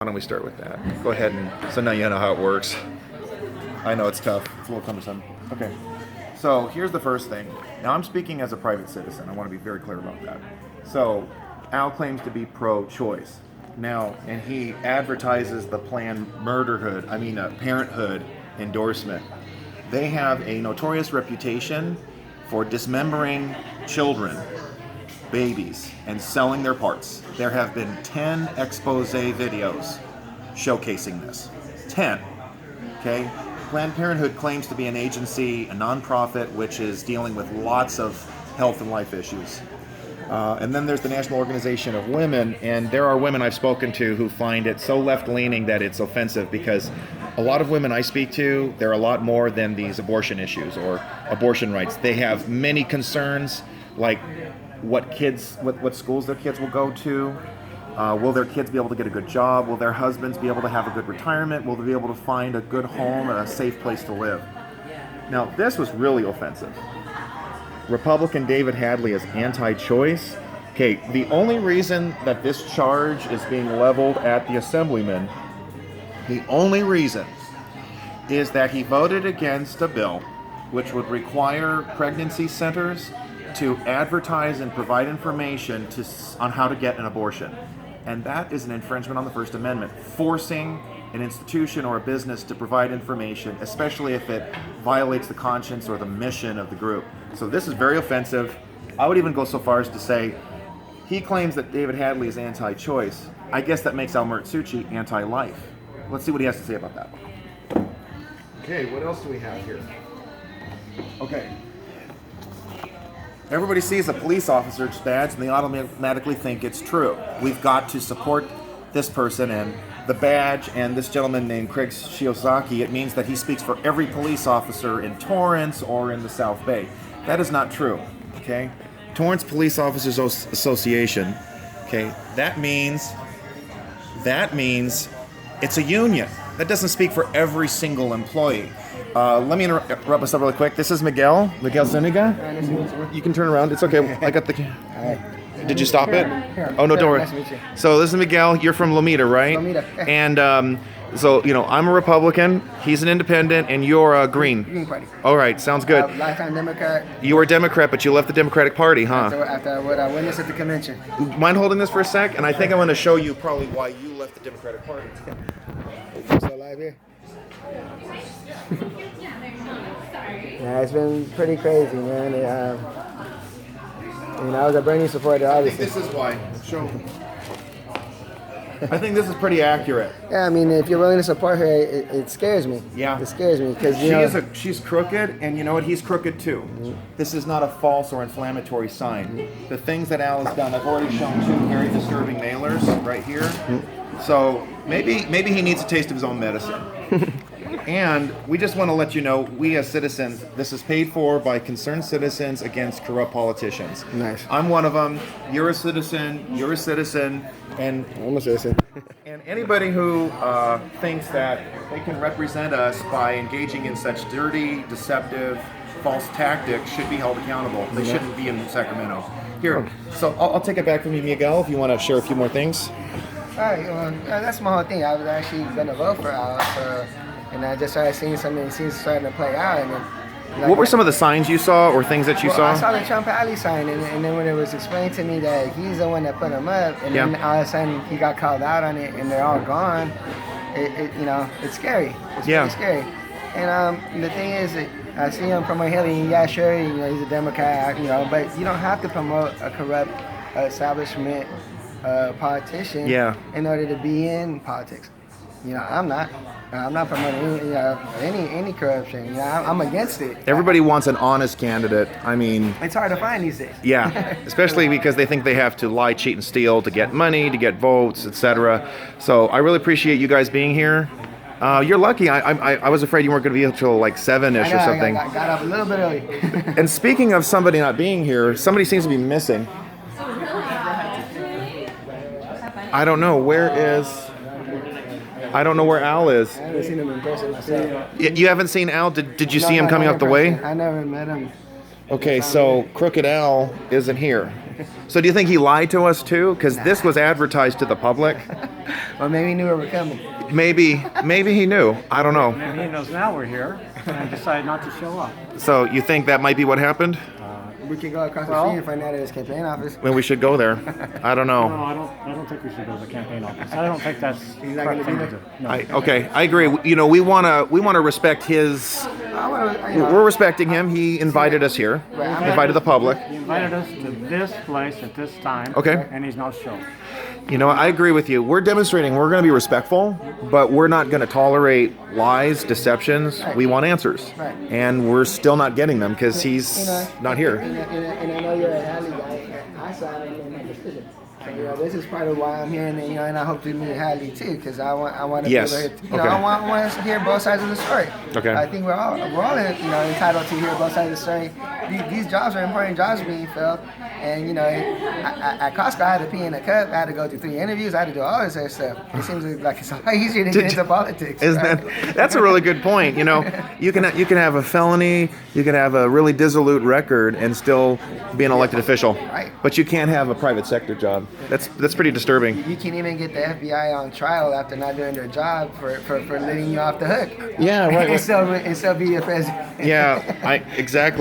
Why don't we start with that? Go ahead and, so now you know how it works. I know it's tough, it's a little cumbersome. Okay, so here's the first thing. Now I'm speaking as a private citizen, I want to be very clear about that. So, Al claims to be pro-choice. Now, and he advertises the Planned Parenthood endorsement. They have a notorious reputation for dismembering children, babies, and selling their parts. There have been 10 expose videos showcasing this. 10. Okay? Planned Parenthood claims to be an agency, a nonprofit, which is dealing with lots of health and life issues. And then there's the National Organization of Women, and there are women I've spoken to who find it so left-leaning that it's offensive, because a lot of women I speak to, they're a lot more than these abortion issues or abortion rights. They have many concerns, like what schools their kids will go to. Will their kids be able to get a good job? Will their husbands be able to have a good retirement? Will they be able to find a good home and a safe place to live? Now, this was really offensive. Republican David Hadley is anti-choice. Okay, the only reason that this charge is being leveled at the assemblyman, the only reason is that he voted against a bill which would require pregnancy centers to advertise and provide information on how to get an abortion. And that is an infringement on the First Amendment, forcing an institution or a business to provide information, especially if it violates the conscience or the mission of the group. So this is very offensive. I would even go so far as to say, he claims that David Hadley is anti-choice. I guess that makes Muratsuchi anti-life. Let's see what he has to say about that. Okay, what else do we have here? Okay. Everybody sees a police officer's badge and they automatically think it's true. We've got to support this person and the badge and this gentleman named Craig Shiozaki. It means that he speaks for every police officer in Torrance or in the South Bay. That is not true, okay? Torrance Police Officers Association, okay, that means it's a union. That doesn't speak for every single employee. Let me interrupt myself really quick. This is Miguel Zuniga. You can turn around. It's okay. I got the. Did you stop it? Oh no, don't worry. Nice to meet you. So this is Miguel. You're from Lomita, right? Lomita. And so I'm a Republican. He's an independent, and you're a Green. Green Party. All right, sounds good. Lifetime Democrat. You were a Democrat, but you left the Democratic Party, huh? After what I witnessed at the convention. Mind holding this for a sec? And I think I want to show you probably why you left the Democratic Party. Still live here. Yeah, it's been pretty crazy, man. I was a Bernie supporter, I obviously. think this is why. I think this is pretty accurate. Yeah, I mean, if you're willing to support her, it scares me. Yeah. It scares me because she's crooked, and you know what? He's crooked too. Mm-hmm. This is not a false or inflammatory sign. Mm-hmm. The things that Al has done, I've already shown two very disturbing mailers right here. Mm-hmm. So maybe he needs a taste of his own medicine. And we just want to let you know, we as citizens, this is paid for by concerned citizens against corrupt politicians. Nice. I'm one of them. You're a citizen. And I'm a citizen. And anybody who thinks that they can represent us by engaging in such dirty, deceptive, false tactics should be held accountable. They shouldn't be in Sacramento. Here, so I'll take it back from you, Miguel, if you want to share a few more things. All right, that's my whole thing. I was actually going to vote for Al, and I just started seeing some of these things starting to play out. And then, what were some of the signs you saw or things that you saw? I saw the Trump Alley sign, and then when it was explained to me that he's the one that put them up, and then all of a sudden he got called out on it, and they're all gone. It's scary. It's really scary. And the thing is, I see him promote Hillary. Yeah, sure, he's a Democrat, but you don't have to promote a corrupt establishment politician in order to be in politics. I'm not promoting any corruption. I'm against it. Everybody wants an honest candidate. I mean, it's hard to find these days. Yeah, especially because they think they have to lie, cheat, and steal to get money, to get votes, etc. So I really appreciate you guys being here. You're lucky. I was afraid you weren't going to be here until like 7-ish or something. I got up a little bit early. And speaking of somebody not being here, somebody seems to be missing. I don't know where Al is. I haven't seen him in person myself. You haven't seen Al? Did you see him coming up the way? I never met him. Okay, so Crooked Al isn't here. So do you think he lied to us too? Because this was advertised to the public. Well, maybe he knew we were coming. Maybe he knew. I don't know. Maybe he knows now we're here and decided not to show up. So you think that might be what happened? We could go across the street and find out at his campaign office. Well, we should go there. I don't know. No, I don't think we should go to the campaign office. I don't think that's the not correct gonna thing be to do. No. I agree. You know, we wanna respect his. We're respecting him. He invited us here. Invited the public. He invited us to this place at this time. Okay. And he's not showing. You know, I agree with you. We're demonstrating we're going to be respectful, but we're not going to tolerate lies, deceptions. We want answers. Right. And we're still not getting them because he's not here. And I know you're a Hadley guy. I saw him and understood it. So, this is part of why I'm here, and I hope to meet Hadley too, because I want to Yes. be able to, Okay. I want to hear both sides of the story. Okay. I think we're all entitled to hear both sides of the story. These jobs are important jobs being filled, and at Costco I had to pee in a cup. I had to go through 3 interviews. I had to do all this other stuff. It seems like it's a lot easier to get into politics. That's a really good point. You know, you can have a felony, you can have a really dissolute record, and still be an elected official. Right. But you can't have a private sector job. That's pretty disturbing. You can't even get the FBI on trial after not doing their job for letting you off the hook. Yeah, right. and still be a president. Yeah, exactly.